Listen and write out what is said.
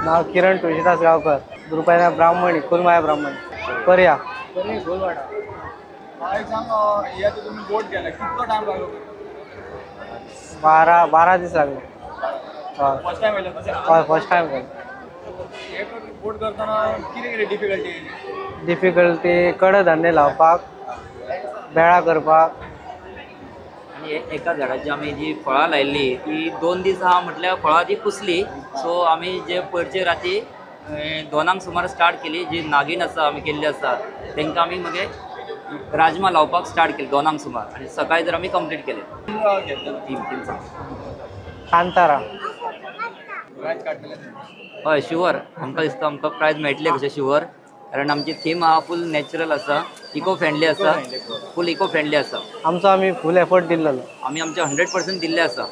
नाव किरण तुळशीदास गावकर. ग्रुपायना ब्राह्मणी कुलमाया ब्राह्मणी पर्या. तुम्ही बोट गेला किती टाइम लागलो 12 दिवस लागले. फर्स्ट टाइम आलं फर्स्ट टाइम बोट करताना किती डिफिकल्टी डिफिकल्टी कडधान्य लावपाक, बेळा करपाक. आणि एका झाडाची आम्ही जी फळां लायिल्ली ती 2 दीस हा म्हटल्यार फळां ती कुसली. सो आमी जे पयरचे राती 2 सुमार स्टार्ट केली. जी नागीन आसा आमी केल्ली आसा तांकां आमी मागीर राजमा लावपाक स्टार्ट केली 2 सुमार आनी सकाळी जर आमी कंप्लीट केले. तीन कांतारा. हय शुअर आमकां दिसता आमकां प्रायज मेळटले कशें शुअर. कारण आमची थीम हा फूल नॅचरल आसा, इको फ्रेंडली आसा, फूल इको फ्रेंडली आसा. आमचो आमी फूल एफर्ट दिल्लो. आमी आमचे 100% दिल्ले आसा.